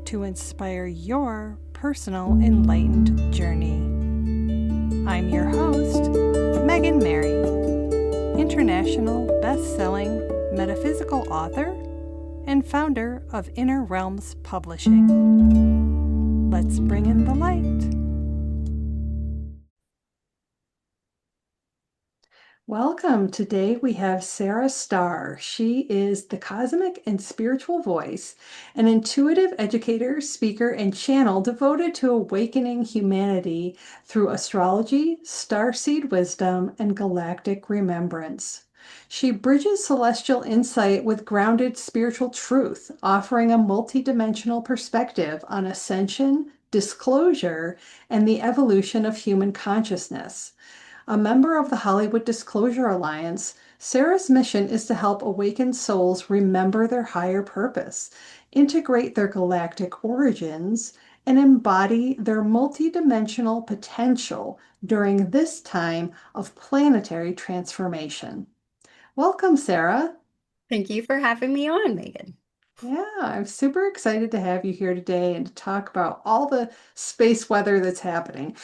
to inspire your personal enlightened journey. I'm your host, Megan Mary, international best-selling metaphysical author and founder of Inner Realms Publishing. Let's bring in the light. Welcome. Today we have Sarah Starr. She is the cosmic and spiritual voice, an intuitive educator, speaker, and channel devoted to awakening humanity through astrology, starseed wisdom, and galactic remembrance. She bridges celestial insight with grounded spiritual truth, offering a multidimensional perspective on ascension, disclosure, and the evolution of human consciousness. A member of the Hollywood Disclosure Alliance, Sarah's mission is to help awakened souls remember their higher purpose, integrate their galactic origins, and embody their multidimensional potential during this time of planetary transformation. Welcome, Sarah. Thank you for having me on, Megan. Yeah, I'm super excited to have you here today and to talk about all the space weather that's happening. Yeah.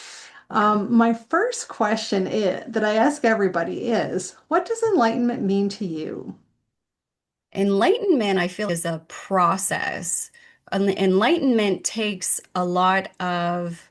My first question that I ask everybody is, what does enlightenment mean to you? Enlightenment, I feel, is a process. Enlightenment takes a lot of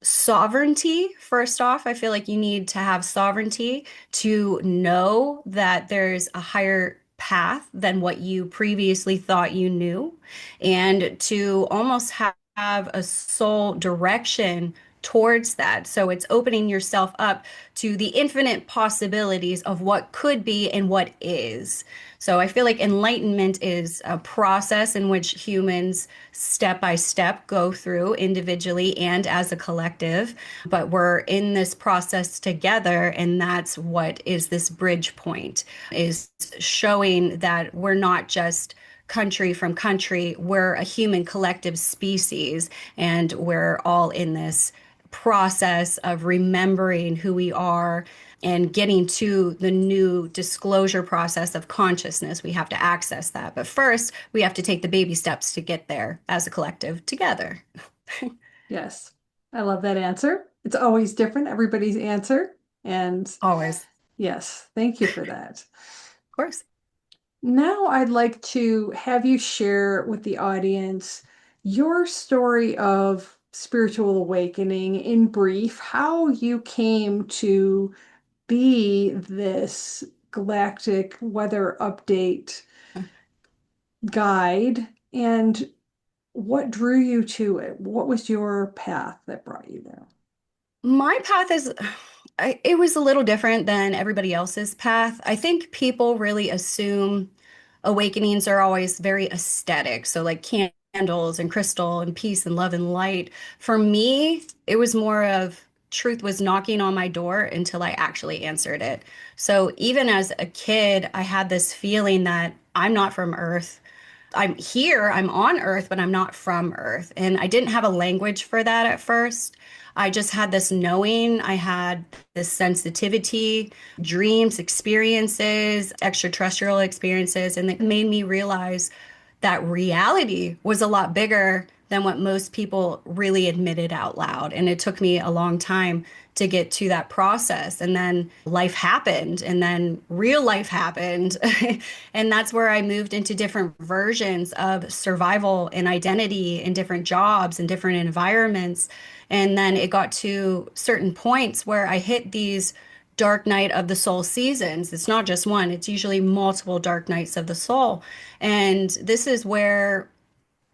sovereignty. First off, I feel like you need to have sovereignty to know that there's a higher path than what you previously thought you knew, and to almost have a soul direction towards that. So it's opening yourself up to the infinite possibilities of what could be and what is. So I feel like enlightenment is a process in which humans step by step go through individually and as a collective, but we're in this process together, and that's what is this bridge point, is showing that we're not just country from country, we're a human collective species, and we're all in this process of remembering who we are and getting to the new disclosure process of consciousness. We have to access that. But first, we have to take the baby steps to get there as a collective together. Yes, I love that answer. It's always different, everybody's answer. And Always, yes, thank you for that. of course. Now I'd like to have you share with the audience your story of spiritual awakening in brief, how you came to be this galactic weather update guide, and what drew you to it? What was your path that brought you there? My path is, it was a little different than everybody else's path. I think people really assume awakenings are always very aesthetic. So, like candles and crystal and peace and love and light. For me, it was more of truth was knocking on my door until I actually answered it. So, even as a kid, I had this feeling that I'm not from Earth. I'm here, I'm on Earth, but I'm not from Earth. And I didn't have a language for that at first. I just had this knowing, I had this sensitivity, dreams, experiences, extraterrestrial experiences, and it made me realize that reality was a lot bigger than what most people really admitted out loud. And it took me a long time to get to that process. And then life happened, and then real life happened. And that's where I moved into different versions of survival and identity in different jobs and different environments. And then it got to certain points where I hit these dark night of the soul seasons. It's not just one, it's usually multiple dark nights of the soul. And this is where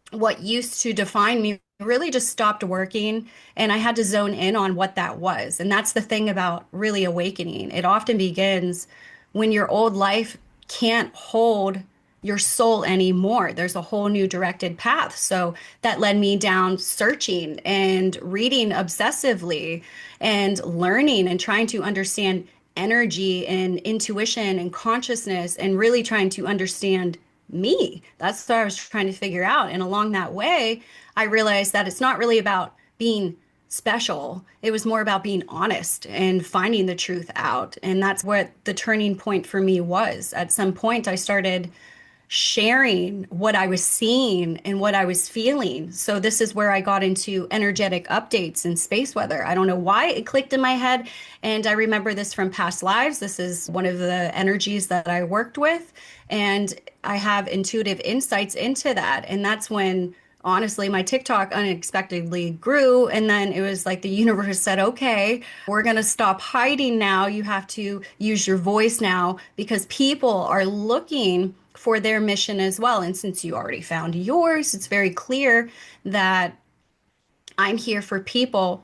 what used to define me really just stopped working, and I had to zone in on what that was. And that's the thing about really awakening. It often begins when your old life can't hold your soul anymore. There's a whole new directed path. So that led me down searching and reading obsessively and learning and trying to understand energy and intuition and consciousness, and really trying to understand me. That's what I was trying to figure out. And along that way, I realized that it's not really about being special. It was more about being honest and finding the truth out. And that's what the turning point for me was. At some point, I started sharing what I was seeing and what I was feeling. So this is where I got into energetic updates and space weather. I don't know why it clicked in my head. And I remember this from past lives. This is one of the energies that I worked with. And I have intuitive insights into that. And that's when honestly, my TikTok unexpectedly grew. And then it was like the universe said, okay, we're going to stop hiding now. You have to use your voice now because people are looking for their mission as well. And since you already found yours, it's very clear that I'm here for people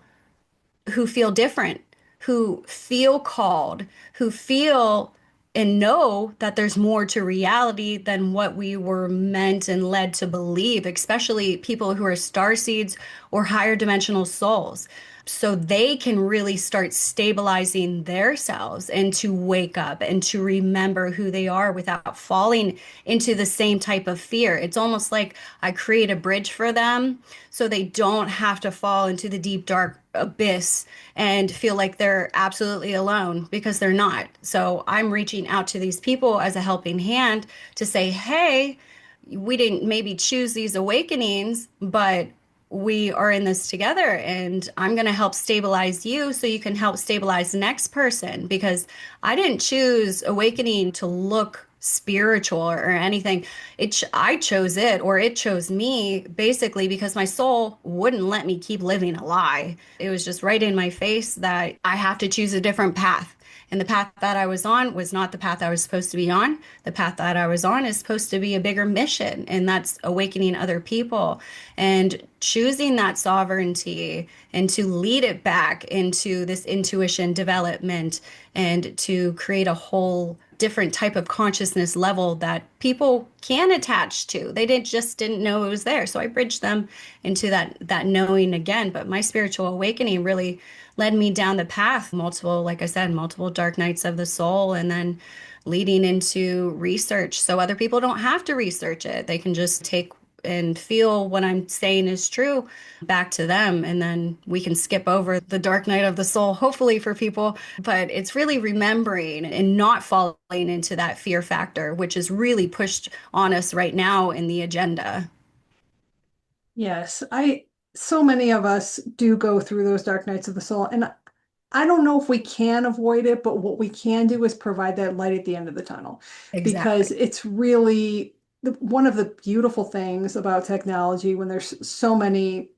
who feel different, who feel called, who feel and know that there's more to reality than what we were meant and led to believe, especially people who are star seeds or higher dimensional souls. So they can really start stabilizing themselves and to wake up and to remember who they are without falling into the same type of fear. It's almost like I create a bridge for them so they don't have to fall into the deep, dark abyss and feel like they're absolutely alone because they're not. So I'm reaching out to these people as a helping hand to say, hey, we didn't maybe choose these awakenings, but we are in this together and I'm going to help stabilize you so you can help stabilize the next person because I didn't choose awakening to look spiritual or anything. I chose it or it chose me basically because my soul wouldn't let me keep living a lie. It was just right in my face that I have to choose a different path. And the path that I was on was not the path I was supposed to be on. The path that I was on is supposed to be a bigger mission, and that's awakening other people and choosing that sovereignty and to lead it back into this intuition development and to create a whole different type of consciousness level that people can attach to. They didn't know it was there. So I bridged them into that knowing again. But my spiritual awakening really led me down the path, multiple, like I said, multiple dark nights of the soul, and then leading into research. So other people don't have to research it. They can just take and feel what I'm saying is true back to them. And then we can skip over the dark night of the soul, hopefully for people. But it's really remembering and not falling into that fear factor, which is really pushed on us right now in the agenda. Yes, so many of us do go through those dark nights of the soul, and I don't know if we can avoid it, but what we can do is provide that light at the end of the tunnel because Exactly. it's really one of the beautiful things about technology when there's so many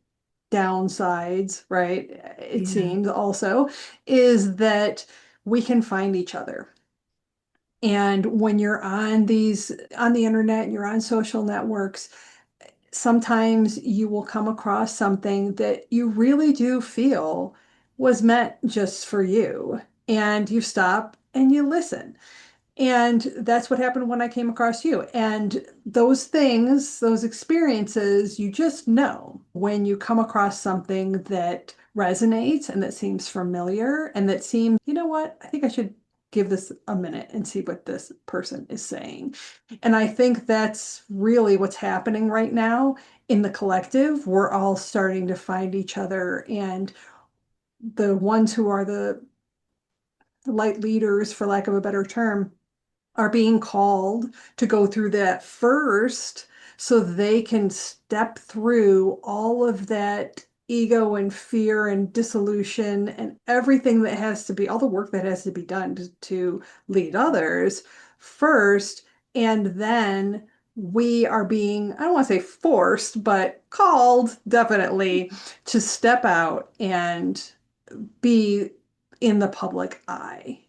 downsides, right? It Yeah. seems also is that we can find each other. And when you're on the internet, and you're on social networks, sometimes you will come across something that you really do feel was meant just for you. And you stop and you listen. And that's what happened when I came across you. And those things, those experiences, you just know when you come across something that resonates and that seems familiar and that seems, you know what, I think I should give this a minute and see what this person is saying. And I think that's really what's happening right now in the collective. We're all starting to find each other, and the ones who are the light leaders, for lack of a better term, are being called to go through that first so they can step through all of that ego and fear and dissolution and everything that has to be, all the work that has to be done to lead others first. And then we are being, I don't want to say forced, but called definitely to step out and be in the public eye,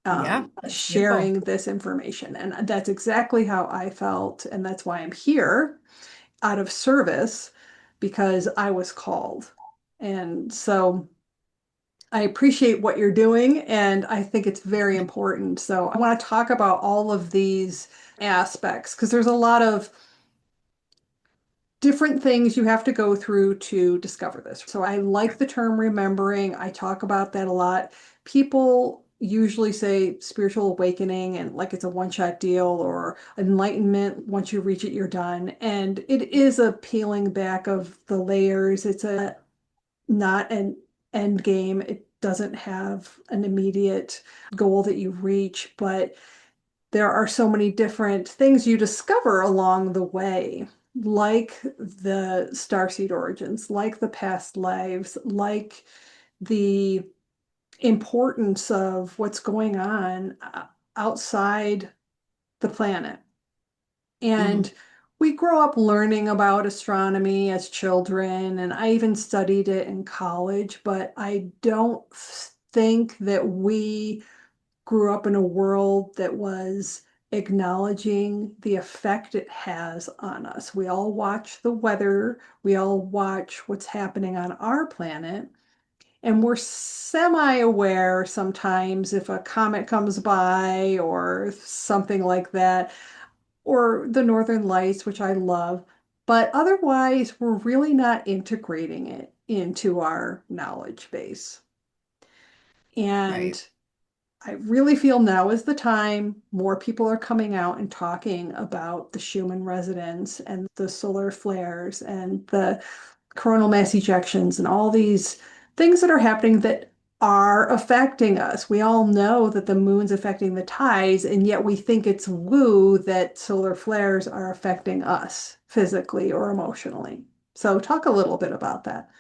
Yeah, that's beautiful. sharing this information. And that's exactly how I felt. And that's why I'm here out of service because I was called. And so I appreciate what you're doing. And I think it's very important. So I want to talk about all of these aspects because there's a lot of different things you have to go through to discover this. So I like the term remembering. I talk about that a lot. People usually say spiritual awakening and like it's a one-shot deal or enlightenment. Once you reach it, you're done. And it is a peeling back of the layers. It's a not an end game. It doesn't have an immediate goal that you reach, but there are so many different things you discover along the way, like the starseed origins, like the past lives, like the importance of what's going on outside the planet. Mhm. And we grow up learning about astronomy as children, and I even studied it in college, but I don't think that we grew up in a world that was acknowledging the effect it has on us. We all watch the weather, we all watch what's happening on our planet, and we're semi-aware sometimes if a comet comes by or something like that, or the Northern Lights, which I love, but otherwise, we're really not integrating it into our knowledge base. Right. And I really feel now is the time. More people are coming out and talking about the Schumann resonance and the solar flares and the coronal mass ejections and all these things that are happening that are affecting us. We all know that the moon's affecting the tides, and yet we think it's woo that solar flares are affecting us physically or emotionally. So, talk a little bit about that.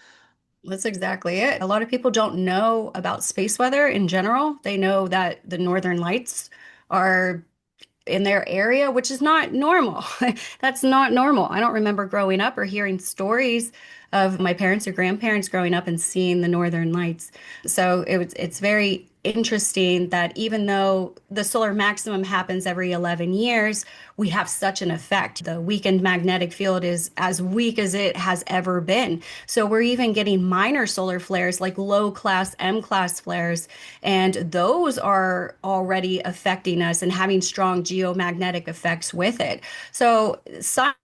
That's exactly it. A lot of people don't know about space weather in general. They know that the northern lights are in their area, which is not normal. That's not normal. I don't remember growing up or hearing stories of my parents or grandparents growing up and seeing the Northern Lights. So it's very interesting that even though the solar maximum happens every 11 years, we have such an effect. The weakened magnetic field is as weak as it has ever been. So we're even getting minor solar flares like low class M class flares, and those are already affecting us and having strong geomagnetic effects with it. So science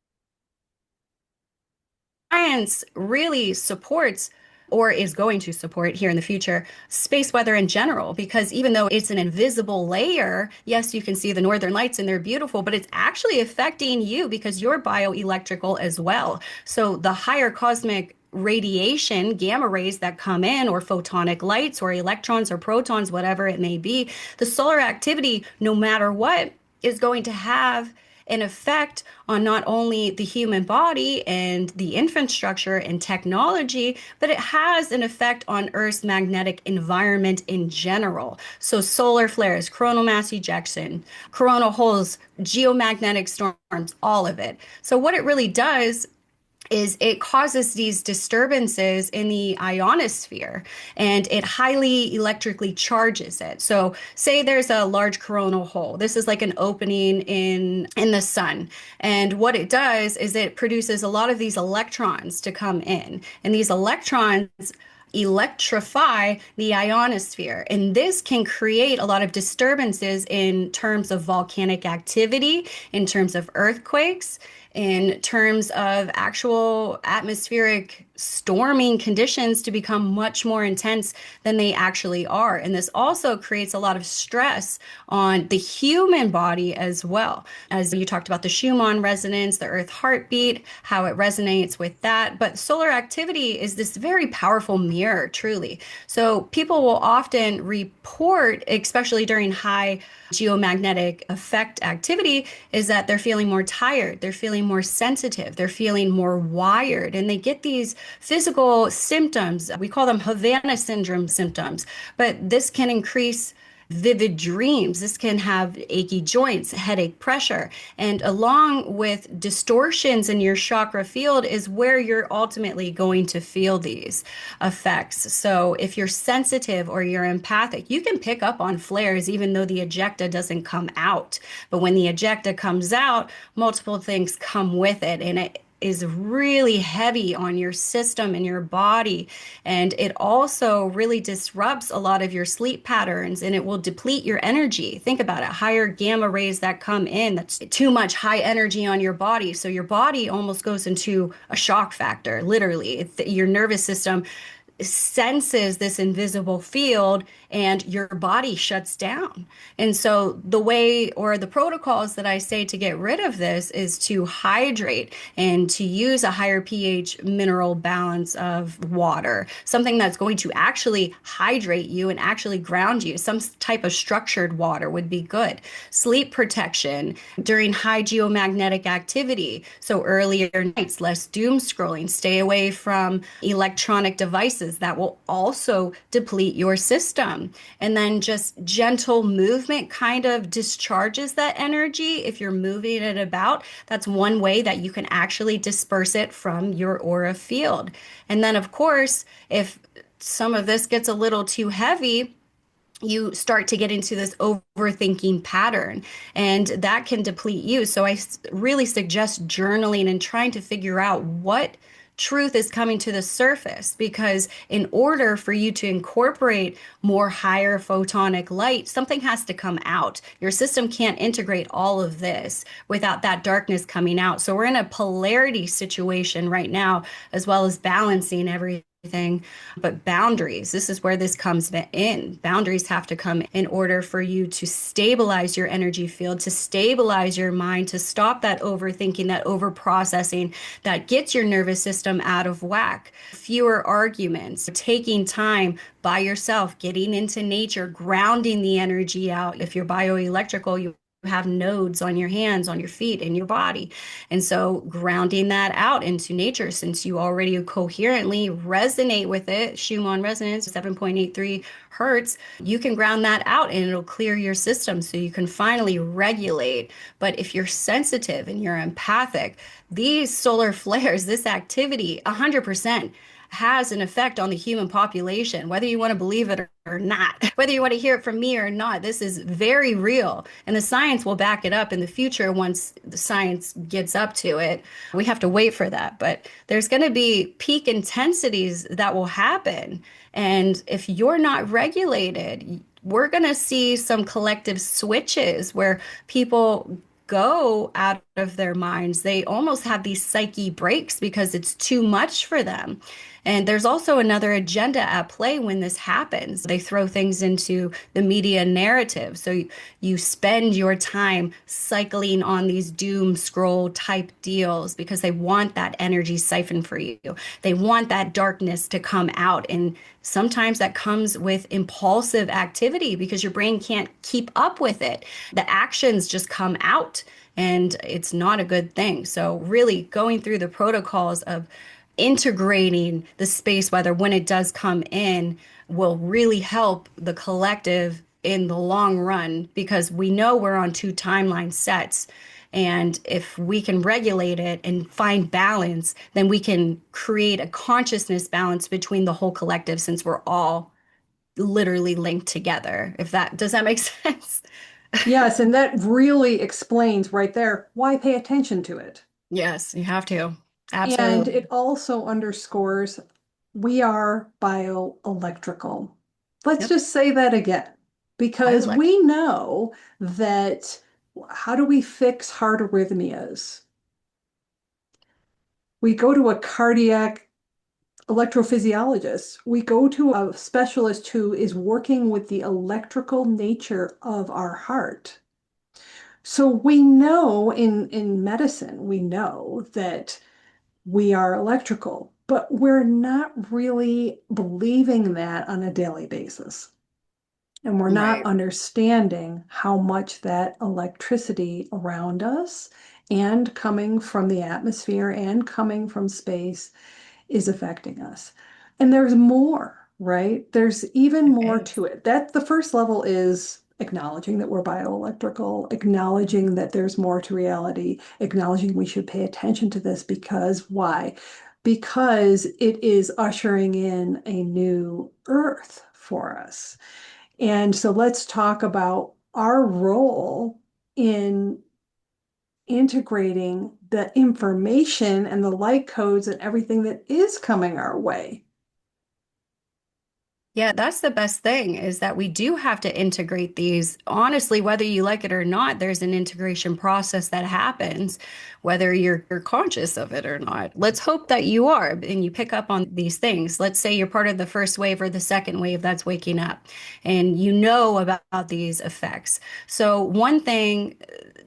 really supports or is going to support here in the future space weather in general, because even though it's an invisible layer, yes, you can see the northern lights and they're beautiful, but it's actually affecting you because you're bioelectrical as well. So the higher cosmic radiation, gamma rays that come in, or photonic lights, or electrons, or protons, whatever it may be, the solar activity, no matter what, is going to have an effect on not only the human body and the infrastructure and technology, but it has an effect on Earth's magnetic environment in general. So, solar flares, coronal mass ejection, coronal holes, geomagnetic storms, all of it. So, what it really does is it causes these disturbances in the ionosphere and it highly electrically charges it. So say there's a large coronal hole. This is like an opening in the sun. And what it does is it produces a lot of these electrons to come in. And these electrons electrify the ionosphere. And this can create a lot of disturbances in terms of volcanic activity, in terms of earthquakes, in terms of actual atmospheric storming conditions to become much more intense than they actually are. And this also creates a lot of stress on the human body as well. As you talked about the Schumann resonance, the Earth heartbeat, how it resonates with that. But solar activity is this very powerful mirror, truly. So people will often report, especially during high geomagnetic effect activity, is that they're feeling more tired, they're feeling more sensitive, they're feeling more wired, and they get these physical symptoms. We call them Havana syndrome symptoms, but this can increase vivid dreams. This can have achy joints, headache, pressure, and along with distortions in your chakra field is where you're ultimately going to feel these effects. So if you're sensitive or you're empathic, you can pick up on flares even though the ejecta doesn't come out. But when the ejecta comes out, multiple things come with it, and it is really heavy on your system and your body. And it also really disrupts a lot of your sleep patterns and it will deplete your energy. Think about it, higher gamma rays that come in, that's too much high energy on your body. So your body almost goes into a shock factor, literally. Your nervous system senses this invisible field and your body shuts down. And so the way or the protocols that I say to get rid of this is to hydrate and to use a higher pH mineral balance of water, something that's going to actually hydrate you and actually ground you. Some type of structured water would be good. Sleep protection during high geomagnetic activity. So earlier nights, less doom scrolling, stay away from electronic devices that will also deplete your system. And then just gentle movement kind of discharges that energy. If you're moving it about, that's one way that you can actually disperse it from your aura field. And then, of course, if some of this gets a little too heavy, you start to get into this overthinking pattern and that can deplete you. So really suggest journaling and trying to figure out what truth is coming to the surface, because in order for you to incorporate more higher photonic light, something has to come out. Your system can't integrate all of this without that darkness coming out. So we're in a polarity situation right now, as well as balancing everything. But boundaries, this is where this comes in. Boundaries have to come in order for you to stabilize your energy field, to stabilize your mind, to stop that overthinking, that overprocessing that gets your nervous system out of whack. Fewer arguments, taking time by yourself, getting into nature, grounding the energy out. If you're bioelectrical, you have nodes on your hands, on your feet, in your body. And so grounding that out into nature, since you already coherently resonate with it, Schumann resonance, 7.83 hertz, you can ground that out and it'll clear your system so you can finally regulate. But if you're sensitive and you're empathic, these solar flares, this activity, 100% has an effect on the human population, whether you want to believe it or not, whether you want to hear it from me or not. This is very real. And the science will back it up in the future once the science gets up to it. We have to wait for that. But there's going to be peak intensities that will happen. And if you're not regulated, we're going to see some collective switches where people go out of their minds. They almost have these psyche breaks because it's too much for them. And there's also another agenda at play when this happens. They throw things into the media narrative. So you spend your time cycling on these doom scroll type deals because they want that energy siphoned for you. They want that darkness to come out. And sometimes that comes with impulsive activity because your brain can't keep up with it. The actions just come out and it's not a good thing. So really going through the protocols of integrating the space weather when it does come in will really help the collective in the long run, because we know we're on two timeline sets. And if we can regulate it and find balance, then we can create a consciousness balance between the whole collective, since we're all literally linked together. If that does that make sense? Yes, and that really explains right there why pay attention to it. Yes, you have to. And Absolutely. it also underscores we are bioelectrical. Let's Yep. just say that again, because Bioelectric. we know that how do we fix heart arrhythmias? We go to a cardiac electrophysiologist. We go to a specialist who is working with the electrical nature of our heart. So we know in medicine, we know that we are electrical, but we're not really believing that on a daily basis. And we're not Right. understanding how much that electricity around us and coming from the atmosphere and coming from space is affecting us. And there's more, right? There's even There more is. to it. That the first level is acknowledging that we're bioelectrical, acknowledging that there's more to reality, acknowledging we should pay attention to this because why? Because it is ushering in a new earth for us. And so let's talk about our role in integrating the information and the light codes and everything that is coming our way. Yeah, that's the best thing is that we do have to integrate these. Honestly, whether you like it or not, there's an integration process that happens, whether you're conscious of it or not. Let's hope that you are and you pick up on these things. Let's say you're part of the first wave or the second wave that's waking up and you know about these effects. So, one thing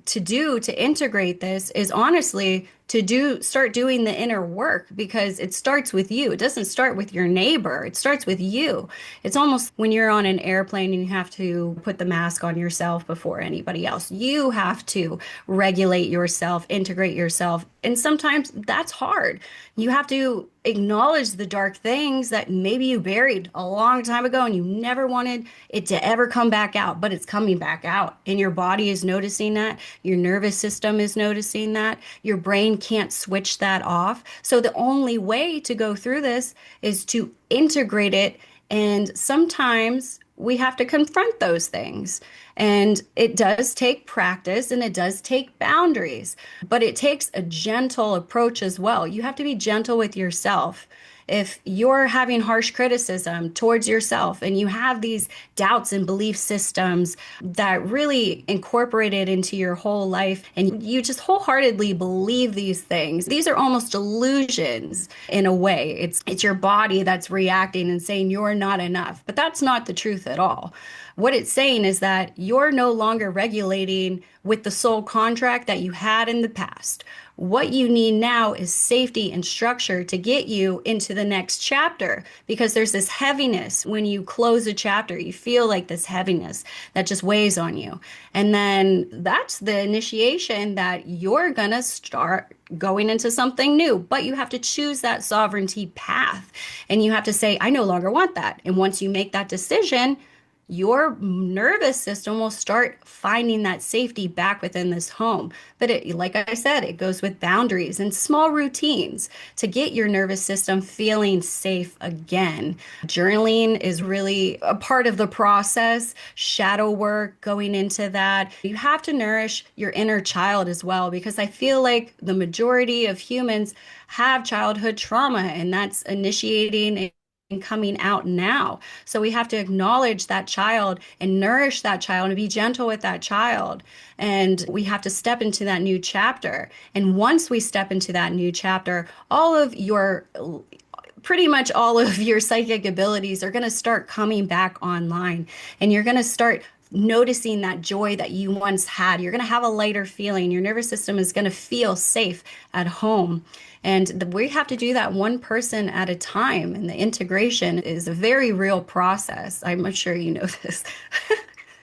to do to integrate this is honestly to start doing the inner work because it starts with you. It doesn't start with your neighbor. It starts with you. It's almost when you're on an airplane and you have to put the mask on yourself before anybody else. You have to regulate yourself, integrate yourself. And sometimes that's hard. You have to acknowledge the dark things that maybe you buried a long time ago and you never wanted it to ever come back out, but it's coming back out. And your body is noticing that. Your nervous system is noticing that. Your brain can't switch that off. So the only way to go through this is to integrate it, and sometimes we have to confront those things. And it does take practice and it does take boundaries, but it takes a gentle approach as well. You have to be gentle with yourself. If you're having harsh criticism towards yourself and you have these doubts and belief systems that really incorporated into your whole life and you just wholeheartedly believe these things, these are almost illusions in a way. It's your body that's reacting and saying you're not enough, but that's not the truth at all. What it's saying is that you're no longer regulating with the soul contract that you had in the past. What you need now is safety and structure to get you into the next chapter because there's this heaviness when you close a chapter. You feel like this heaviness that just weighs on you. And then that's the initiation that you're going to start going into something new. But you have to choose that sovereignty path and you have to say, I no longer want that. And once you make that decision, your nervous system will start finding that safety back within this home. But like I said, it goes with boundaries and small routines to get your nervous system feeling safe again. Journaling is really a part of the process, shadow work going into that. You have to nourish your inner child as well, because I feel like the majority of humans have childhood trauma, and that's initiating and coming out now. So we have to acknowledge that child and nourish that child and be gentle with that child. And we have to step into that new chapter. And once we step into that new chapter, pretty much all of your psychic abilities are going to start coming back online. And you're going to start noticing that joy that you once had. You're going to have a lighter feeling. Your nervous system is going to feel safe at home. And we have to do that one person at a time. And the integration is a very real process. I'm sure you know this.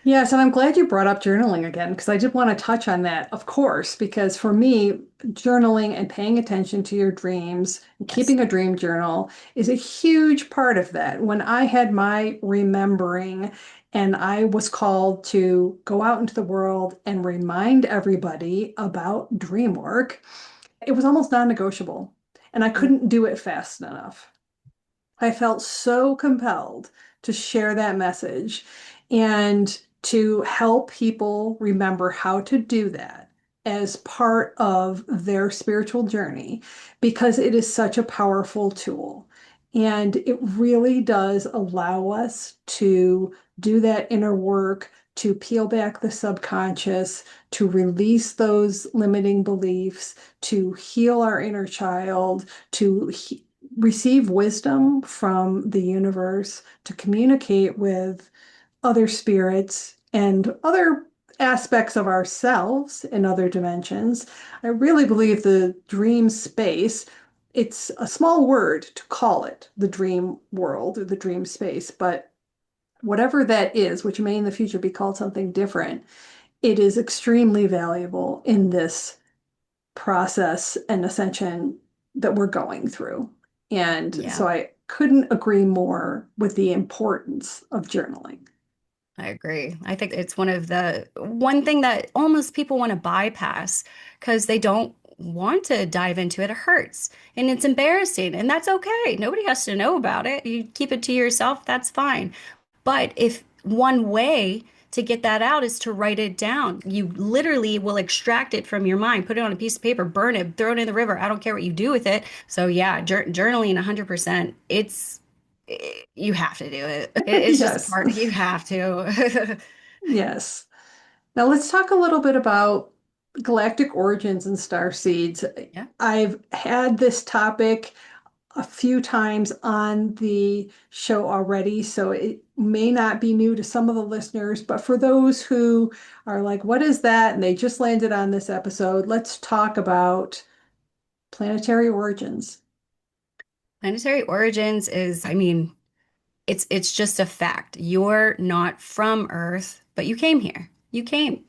Yes, and I'm glad you brought up journaling again because I did want to touch on that, of course, because for me, journaling and paying attention to your dreams and Yes. keeping a dream journal is a huge part of that. When I had my remembering and I was called to go out into the world and remind everybody about dream work, it was almost non-negotiable, and I couldn't do it fast enough. I felt so compelled to share that message and to help people remember how to do that as part of their spiritual journey because it is such a powerful tool. And it really does allow us to do that inner work, to peel back the subconscious, to release those limiting beliefs, to heal our inner child, to receive wisdom from the universe, to communicate with other spirits and other aspects of ourselves in other dimensions. I really believe the dream space, it's a small word to call it the dream world or the dream space, but whatever that is, which may in the future be called something different, it is extremely valuable in this process and ascension that we're going through. And Yeah. so I couldn't agree more with the importance of journaling. I agree. I think it's one thing that almost people want to bypass because they don't want to dive into it. It hurts and it's embarrassing, and that's okay. Nobody has to know about it. You keep it to yourself, that's fine. But if one way to get that out is to write it down, you literally will extract it from your mind, put it on a piece of paper, burn it, throw it in the river. I don't care what you do with it. So yeah, journaling 100%. It's You have to do it. It's just a Yes. part, you have to. Yes. Now let's talk a little bit about galactic origins and star seeds. Yeah. I've had this topic a few times on the show already, so it may not be new to some of the listeners, but for those who are like, what is that? And they just landed on this episode, let's talk about planetary origins. Planetary origins is, I mean, it's just a fact. You're not from Earth, but you came here. You came.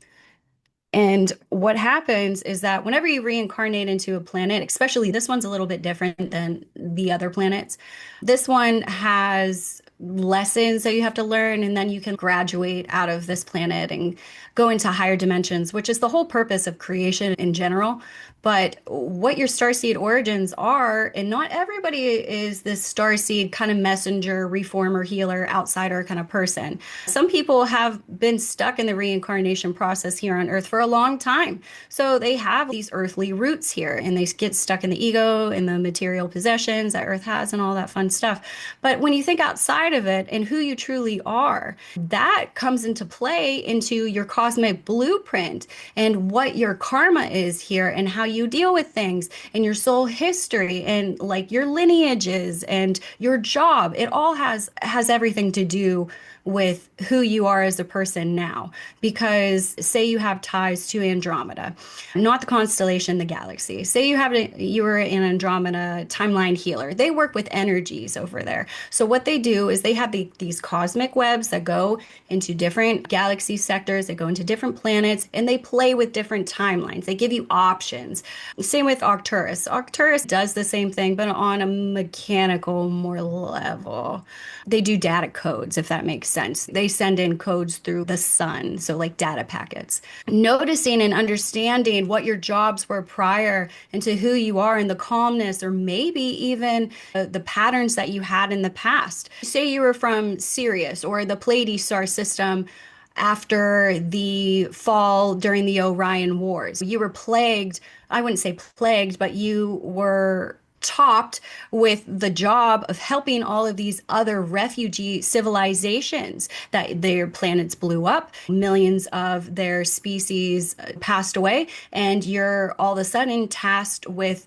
And what happens is that whenever you reincarnate into a planet, especially this one's a little bit different than the other planets, this one has lessons that you have to learn, and then you can graduate out of this planet and go into higher dimensions, which is the whole purpose of creation in general. But what your starseed origins are, and not everybody is this starseed kind of messenger, reformer, healer, outsider kind of person. Some people have been stuck in the reincarnation process here on Earth for a long time. So they have these earthly roots here and they get stuck in the ego and the material possessions that Earth has and all that fun stuff. But when you think outside of it and who you truly are, that comes into play into your cosmic blueprint and what your karma is here and how you deal with things and your soul history and like your lineages and your job. It all has everything to do with who you are as a person now. Because say you have ties to Andromeda, not the constellation, the galaxy. Say you were an Andromeda timeline healer. They work with energies over there. So what they do is they have these cosmic webs that go into different galaxy sectors, they go into different planets, and they play with different timelines. They give you options. Same with Arcturus. Arcturus does the same thing, but on a mechanical, more level. They do data codes, if that makes sense. They send in codes through the sun, so like data packets. Noticing and understanding what your jobs were prior and to who you are and the calmness, or maybe even the patterns that you had in the past. Say you were from Sirius or the Pleiades star system after the fall during the Orion Wars. You were plagued, I wouldn't say plagued, but you were topped with the job of helping all of these other refugee civilizations that their planets blew up, millions of their species passed away, and you're all of a sudden tasked with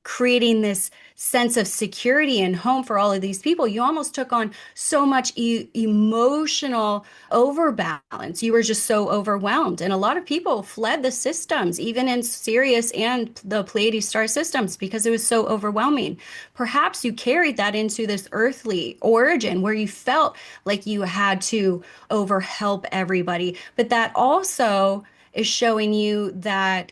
creating this sense of security and home for all of these people. You almost took on so much emotional overbalance. You were just so overwhelmed. And a lot of people fled the systems, even in Sirius and the Pleiades star systems, because it was so overwhelming. Perhaps you carried that into this earthly origin where you felt like you had to overhelp everybody. But that also is showing you that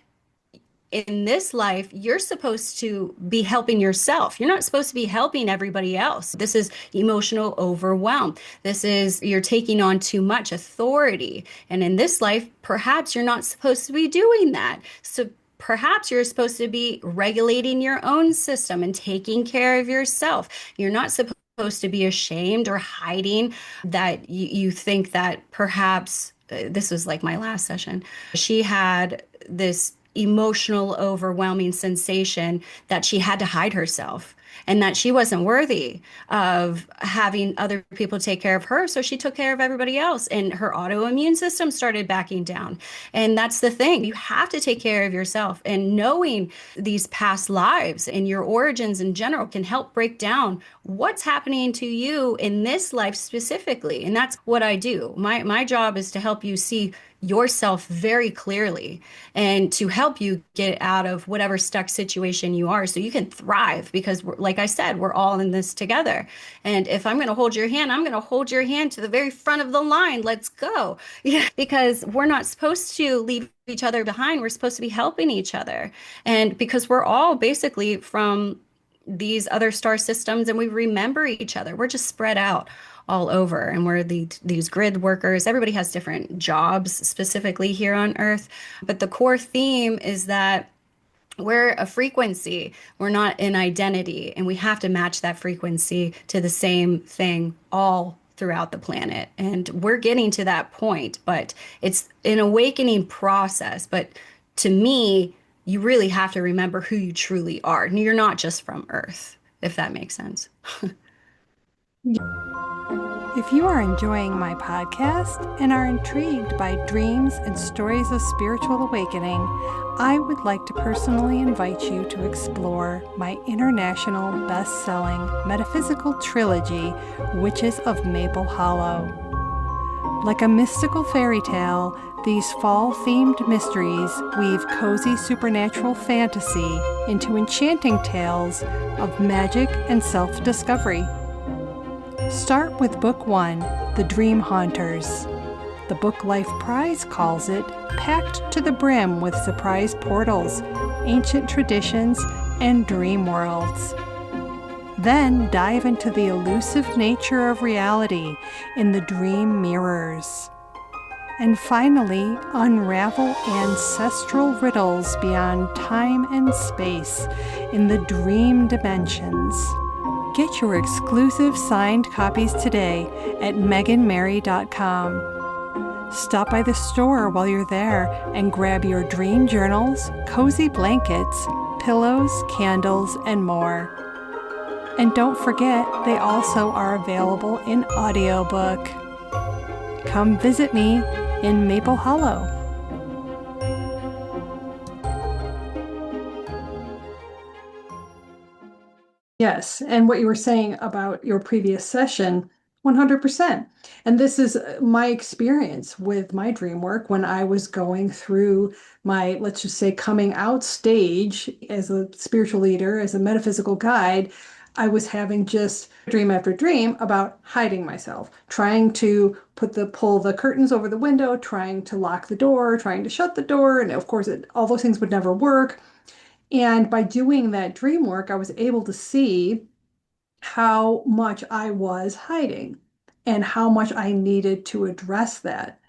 in this life, you're supposed to be helping yourself. You're not supposed to be helping everybody else. This is emotional overwhelm. This is you're taking on too much authority. And in this life, perhaps you're not supposed to be doing that. So perhaps you're supposed to be regulating your own system and taking care of yourself. You're not supposed to be ashamed or hiding that you think that perhaps this was like my last session. She had this emotional, overwhelming sensation that she had to hide herself and that she wasn't worthy of having other people take care of her. So she took care of everybody else, and her autoimmune system started backing down. And that's the thing. You have to take care of yourself. And knowing these past lives and your origins in general can help break down what's happening to you in this life specifically. And that's what I do. My job is to help you see yourself very clearly and to help you get out of whatever stuck situation you are so you can thrive because like I said, we're all in this together. And if I'm going to hold your hand, I'm going to hold your hand to the very front of the line. Let's go. Yeah, because we're not supposed to leave each other behind. We're supposed to be helping each other. And because we're all basically from these other star systems and we remember each other. We're just spread out all over and we're these grid workers. Everybody has different jobs specifically here on Earth, but the core theme is that we're a frequency. We're not an identity, and we have to match that frequency to the same thing all throughout the planet. And we're getting to that point, but it's an awakening process. But to me, you really have to remember who you truly are. And you're not just from Earth, if that makes sense. If you are enjoying my podcast and are intrigued by dreams and stories of spiritual awakening, I would like to personally invite you to explore my international best-selling metaphysical trilogy, Witches of Maple Hollow. Like a mystical fairy tale, these fall-themed mysteries weave cozy supernatural fantasy into enchanting tales of magic and self-discovery. Start with Book 1, The Dream Haunters. The Book Life Prize calls it packed to the brim with surprise portals, ancient traditions, and dream worlds. Then dive into the elusive nature of reality in the dream mirrors. And finally, unravel ancestral riddles beyond time and space in the dream dimensions. Get your exclusive signed copies today at meganmary.com. Stop by the store while you're there and grab your dream journals, cozy blankets, pillows, candles, and more. And don't forget, they also are available in audiobook. Come visit me in Maple Hollow. Yes, and what you were saying about your previous session, 100%. And this is my experience with my dream work when I was going through my, let's just say, coming out stage as a spiritual leader, as a metaphysical guide. I was having just dream after dream about hiding myself, trying to pull the curtains over the window, trying to lock the door, trying to shut the door, and of course, all those things would never work. And by doing that dream work, I was able to see how much I was hiding and how much I needed to address that.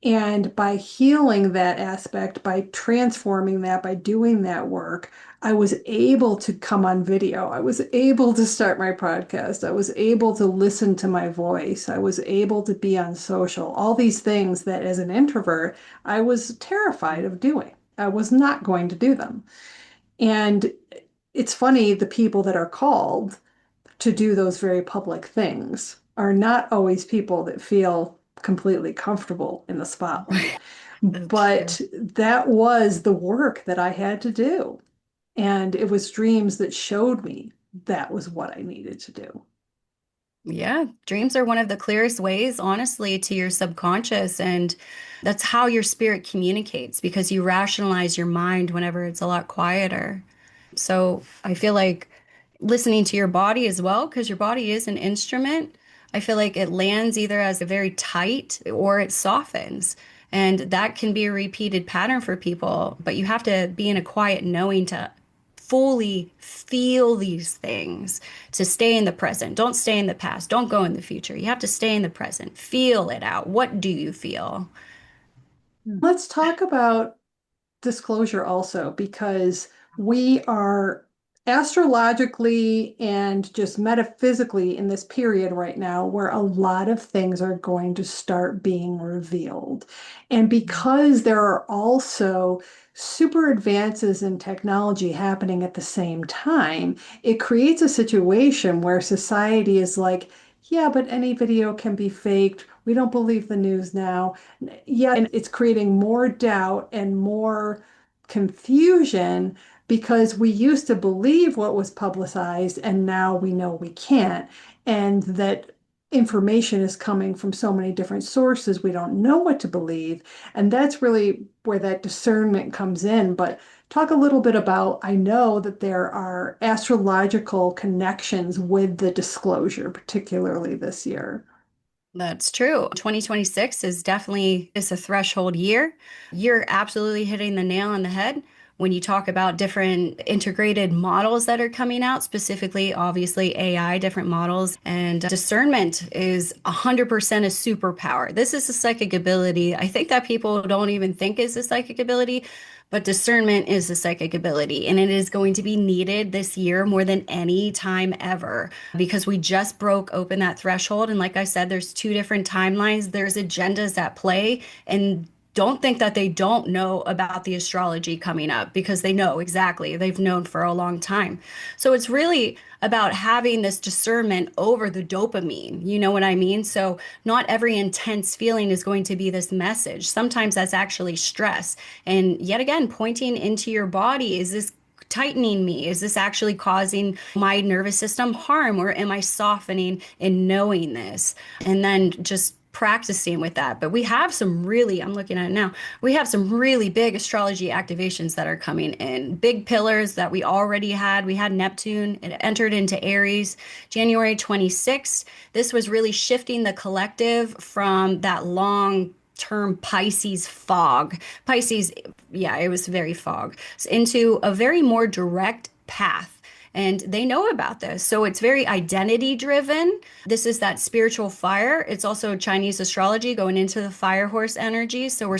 And by healing that aspect, by transforming that, by doing that work, I was able to come on video. I was able to start my podcast. I was able to listen to my voice. I was able to be on social. All these things that as an introvert, I was terrified of doing. I was not going to do them. And it's funny, the people that are called to do those very public things are not always people that feel completely comfortable in the spotlight. That's true. But that was the work that I had to do. And it was dreams that showed me that was what I needed to do. Yeah, dreams are one of the clearest ways, honestly, to your subconscious. And that's how your spirit communicates because you rationalize your mind whenever it's a lot quieter. So I feel like listening to your body as well, because your body is an instrument. I feel like it lands either as a very tight or it softens. And that can be a repeated pattern for people, but you have to be in a quiet knowing to fully feel these things, to stay in the present. Don't stay in the past. Don't go in the future. You have to stay in the present. Feel it out. What do you feel? Let's talk about disclosure also, because we are astrologically and just metaphysically in this period right now where a lot of things are going to start being revealed. And because there are also super advances in technology happening at the same time, it creates a situation where society is like, yeah, but any video can be faked. We don't believe the news now. Yeah, and it's creating more doubt and more confusion because we used to believe what was publicized and now we know we can't. And that information is coming from so many different sources, we don't know what to believe. And that's really where that discernment comes in. But talk a little bit about, I know that there are astrological connections with the disclosure, particularly this year. That's true. 2026 is definitely is a threshold year. You're absolutely hitting the nail on the head when you talk about different integrated models that are coming out, specifically, obviously, AI, different models, and discernment is 100% a superpower. This is a psychic ability. I think that people don't even think is a psychic ability, but discernment is a psychic ability, and it is going to be needed this year more than any time ever because we just broke open that threshold. And like I said, there's two different timelines, there's agendas at play, and don't think that they don't know about the astrology coming up because they know exactly. They've known for a long time. So it's really about having this discernment over the dopamine. You know what I mean? So not every intense feeling is going to be this message. Sometimes that's actually stress. And yet again, pointing into your body, is this tightening me? Is this actually causing my nervous system harm, or am I softening in knowing this? And then just practicing with that. But we have some really, I'm looking at it now, we have some really big astrology activations that are coming in. Big pillars that we already had. We had Neptune, it entered into Aries January 26th. This was really shifting the collective from that long term Pisces fog. Pisces, yeah, it was very fog, into a very more direct path. And they know about this. So it's very identity driven. This is that spiritual fire. It's also Chinese astrology going into the fire horse energy. So we're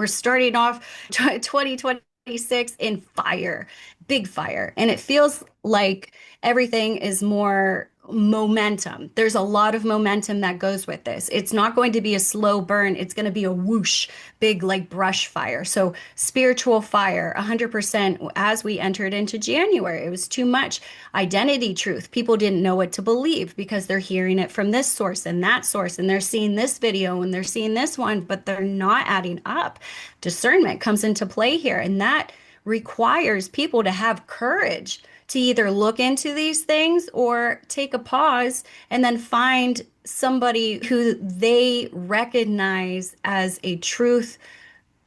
starting off 2026 in fire, big fire. And it feels like everything is more momentum. There's a lot of momentum that goes with this. It's not going to be a slow burn. It's going to be a whoosh, big like brush fire. So spiritual fire, 100% as we entered into January. It was too much identity truth. People didn't know what to believe because they're hearing it from this source and that source, and they're seeing this video and they're seeing this one, but they're not adding up. Discernment comes into play here, and that requires people to have courage to either look into these things or take a pause and then find somebody who they recognize as a truth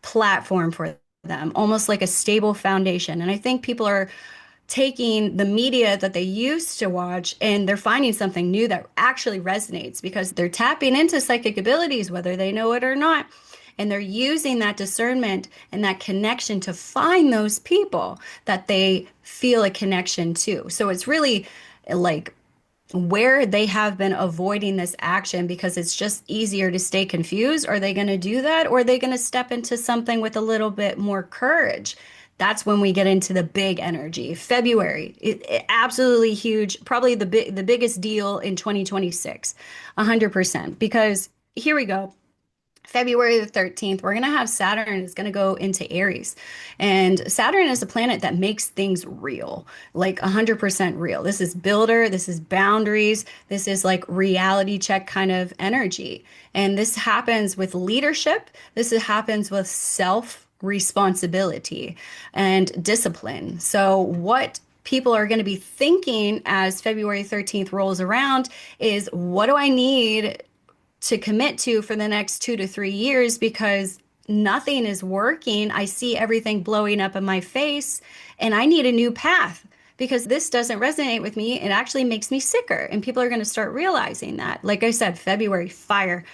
platform for them, almost like a stable foundation. And I think people are taking the media that they used to watch and they're finding something new that actually resonates because they're tapping into psychic abilities, whether they know it or not. And they're using that discernment and that connection to find those people that they feel a connection to. So it's really like where they have been avoiding this action because it's just easier to stay confused. Are they going to do that? Or are they going to step into something with a little bit more courage? That's when we get into the big energy. February, absolutely huge, probably the biggest deal in 2026, 100%. Because here we go. February the 13th, we're going to have Saturn is going to go into Aries. And Saturn is a planet that makes things real, like 100% real. This is builder, this is boundaries, this is like reality check kind of energy. And this happens with leadership, happens with self responsibility and discipline. So, what people are going to be thinking as February 13th rolls around is what do I need to commit to for the next 2 to 3 years because nothing is working. I see everything blowing up in my face and I need a new path because this doesn't resonate with me. It actually makes me sicker. And people are going to start realizing that. Like I said, February, fire,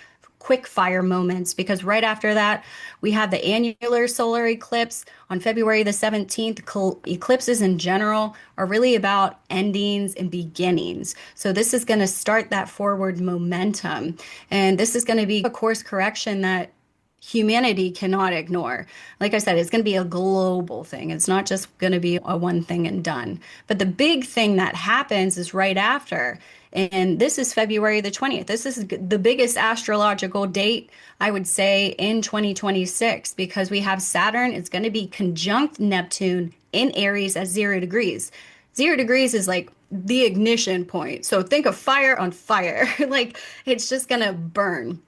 quick fire moments, because right after that, we have the annular solar eclipse on February the 17th. Eclipses in general are really about endings and beginnings. So this is going to start that forward momentum. And this is going to be a course correction that humanity cannot ignore. Like I said, it's going to be a global thing. It's not just going to be a one thing and done. But the big thing that happens is right after. And this is February the 20th. This is the biggest astrological date, I would say, in 2026 because we have Saturn. It's going to be conjunct Neptune in Aries at 0 degrees. 0 degrees is like the ignition point. So think of fire on fire. Like it's just going to burn.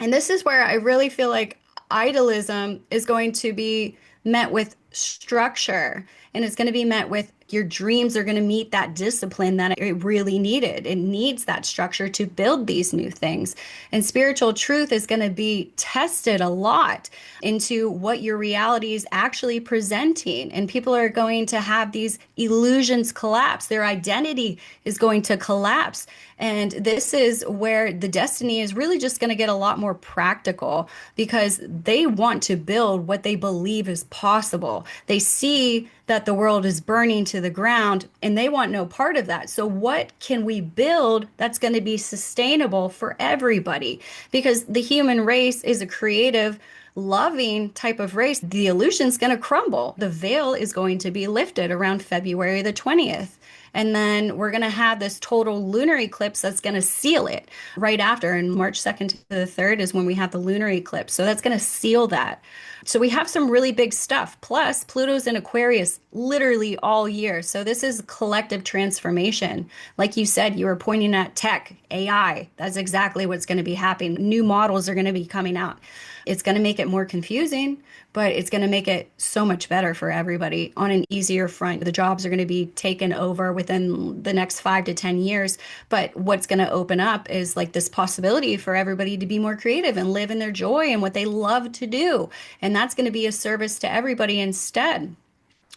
And this is where I really feel like idealism is going to be met with structure and it's going to be met with your dreams are going to meet that discipline that it really needed. It needs that structure to build these new things. And spiritual truth is going to be tested a lot into what your reality is actually presenting. And people are going to have these illusions collapse. Their identity is going to collapse. And this is where the destiny is really just going to get a lot more practical because they want to build what they believe is possible. They see that the world is burning to the ground and they want no part of that. So what can we build that's going to be sustainable for everybody? Because the human race is a creative, loving type of race. The illusion's going to crumble. The veil is going to be lifted around February the 20th. And then we're going to have this total lunar eclipse that's going to seal it right after. And March 2nd to the 3rd is when we have the lunar eclipse. So that's going to seal that. So we have some really big stuff. Plus, Pluto's in Aquarius literally all year. So this is collective transformation. Like you said, you were pointing at tech, AI. That's exactly what's going to be happening. New models are going to be coming out. It's going to make it more confusing, but it's going to make it so much better for everybody on an easier front. The jobs are going to be taken over within the next 5 to 10 years. But what's going to open up is like this possibility for everybody to be more creative and live in their joy and what they love to do. And that's going to be a service to everybody instead.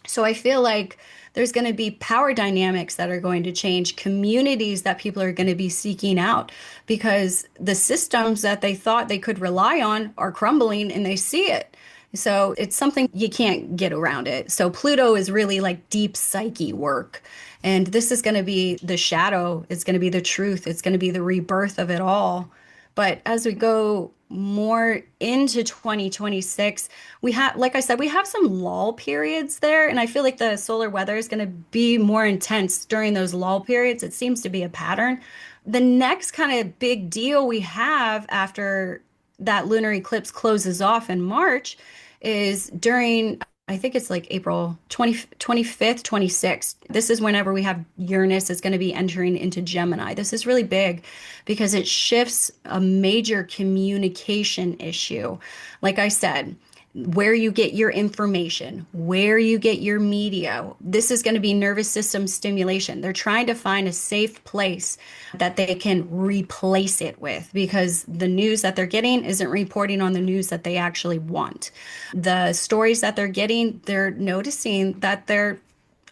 So I feel like there's going to be power dynamics that are going to change, communities that people are going to be seeking out because the systems that they thought they could rely on are crumbling and they see it. So it's something you can't get around it. So Pluto is really like deep psyche work. And this is going to be the shadow. It's going to be the truth. It's going to be the rebirth of it all. But as we go more into 2026, we have, like I said, we have some lull periods there. And I feel like the solar weather is going to be more intense during those lull periods. It seems to be a pattern. The next kind of big deal we have after that lunar eclipse closes off in March is during, I think it's like April 25th, 26th. This is whenever we have Uranus is going to be entering into Gemini. This is really big because it shifts a major communication issue. Like I said, where you get your information, where you get your media. This is going to be nervous system stimulation. They're trying to find a safe place that they can replace it with because the news that they're getting isn't reporting on the news that they actually want. The stories that they're getting, they're noticing that they're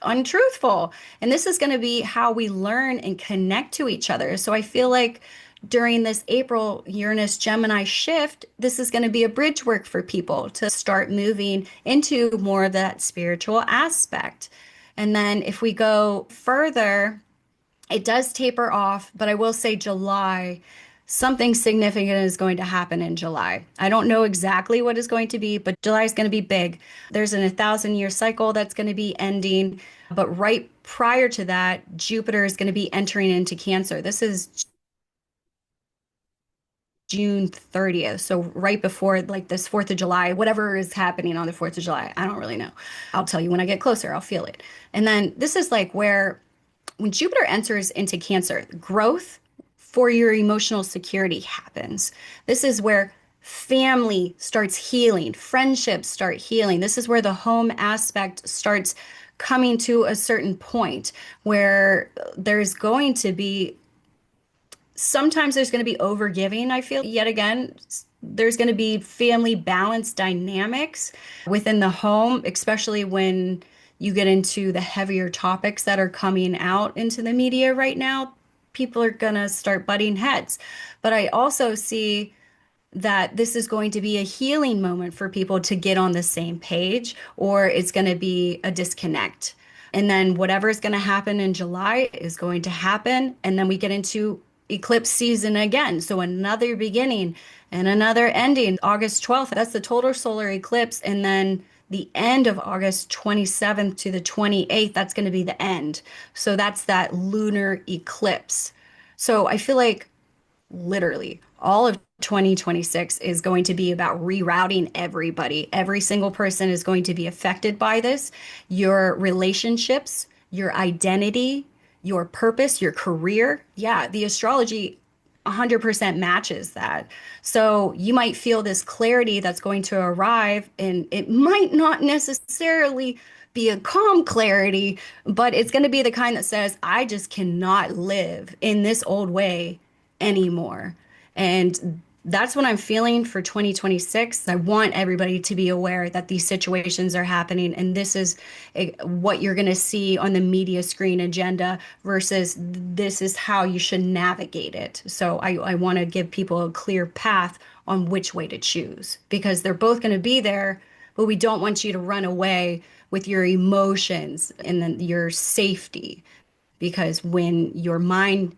untruthful. And this is going to be how we learn and connect to each other. So I feel like during this April Uranus Gemini shift, this is going to be a bridge work for people to start moving into more of that spiritual aspect. And then if we go further, it does taper off, but I will say July, something significant is going to happen in July. I don't know exactly what is going to be, but July is going to be big. There's an 1,000 year cycle that's going to be ending, but right prior to that, Jupiter is going to be entering into Cancer. This is June 30th. So right before like this 4th of July, whatever is happening on the 4th of July, I don't really know. I'll tell you when I get closer, I'll feel it. And then this is like where when Jupiter enters into Cancer, growth for your emotional security happens. This is where family starts healing, friendships start healing. This is where the home aspect starts coming to a certain point where there's going to be sometimes there's going to be overgiving, I feel. Yet again, there's going to be family balance dynamics within the home, especially when you get into the heavier topics that are coming out into the media right now. People are going to start butting heads. But I also see that this is going to be a healing moment for people to get on the same page, or it's going to be a disconnect. And then whatever is going to happen in July is going to happen. And then we get into eclipse season again. So another beginning and another ending. August 12th, that's the total solar eclipse. And then the end of August 27th to the 28th, that's going to be the end. So that's that lunar eclipse. So I feel like literally all of 2026 is going to be about rerouting everybody. Every single person is going to be affected by this. Your relationships, your identity, your purpose, your career. Yeah, the astrology 100% matches that. So you might feel this clarity that's going to arrive, and it might not necessarily be a calm clarity, but it's going to be the kind that says, I just cannot live in this old way anymore. And that's what I'm feeling for 2026. I want everybody to be aware that these situations are happening, and this is what you're going to see on the media screen agenda versus this is how you should navigate it. So I want to give people a clear path on which way to choose because they're both going to be there, but we don't want you to run away with your emotions and then your safety because when your mind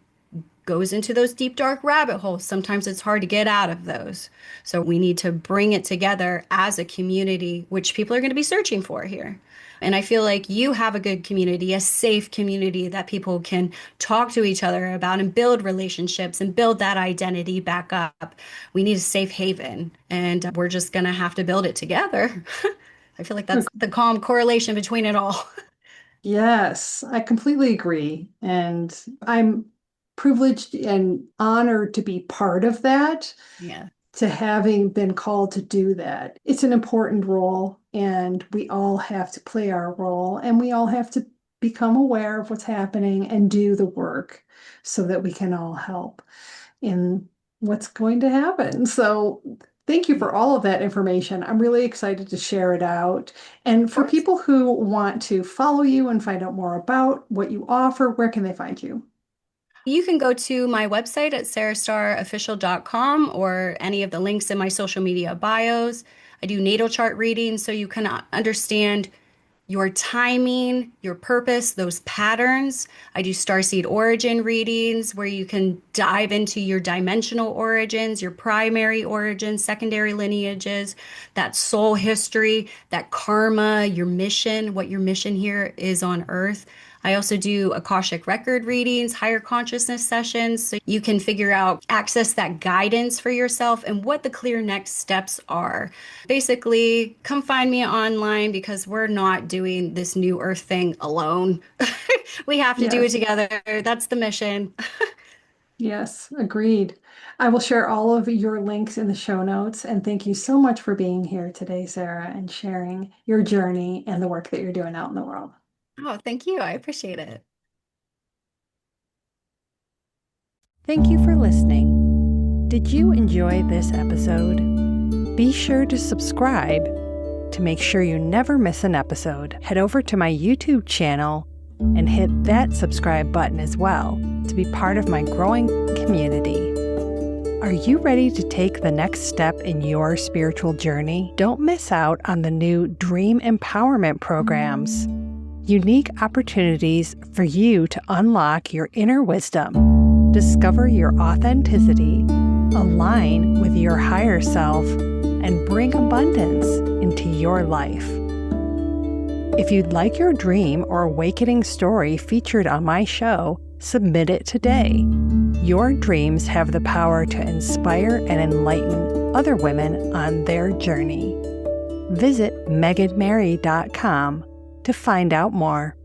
goes into those deep, dark rabbit holes. Sometimes it's hard to get out of those. So we need to bring it together as a community, which people are going to be searching for here. And I feel like you have a good community, a safe community that people can talk to each other about and build relationships and build that identity back up. We need a safe haven, and we're just going to have to build it together. I feel like that's the calm correlation between it all. Yes, I completely agree. And I'm privileged and honored to be part of that, Yeah, to having been called to do that. It's an important role, and we all have to play our role, and we all have to become aware of what's happening and do the work so that we can all help in what's going to happen. So, thank you yeah, for all of that information. I'm really excited to share it out. And of for course. people who want to follow you and find out more about what you offer, where can they find you? You can go to my website at sarahstarofficial.com or any of the links in my social media bios. I do natal chart readings so you can understand your timing, your purpose, those patterns. I do starseed origin readings where you can dive into your dimensional origins, your primary origins, secondary lineages, that soul history, that karma, your mission, what your mission here is on Earth. I also do Akashic record readings, higher consciousness sessions, so you can figure out, access that guidance for yourself and what the clear next steps are. Basically, come find me online because we're not doing this new Earth thing alone. We have to do it Yes, together. That's the mission. yes, agreed. I will share all of your links in the show notes. And thank you so much for being here today, Sarah, and sharing your journey and the work that you're doing out in the world. Oh, thank you. I appreciate it. Thank you for listening. Did you enjoy this episode? Be sure to subscribe to make sure you never miss an episode. Head over to my YouTube channel and hit that subscribe button as well to be part of my growing community. Are you ready to take the next step in your spiritual journey? Don't miss out on the new Dream Empowerment programs. Unique opportunities for you to unlock your inner wisdom, discover your authenticity, align with your higher self, and bring abundance into your life. If you'd like your dream or awakening story featured on my show, submit it today. Your dreams have the power to inspire and enlighten other women on their journey. Visit meganmary.com to find out more.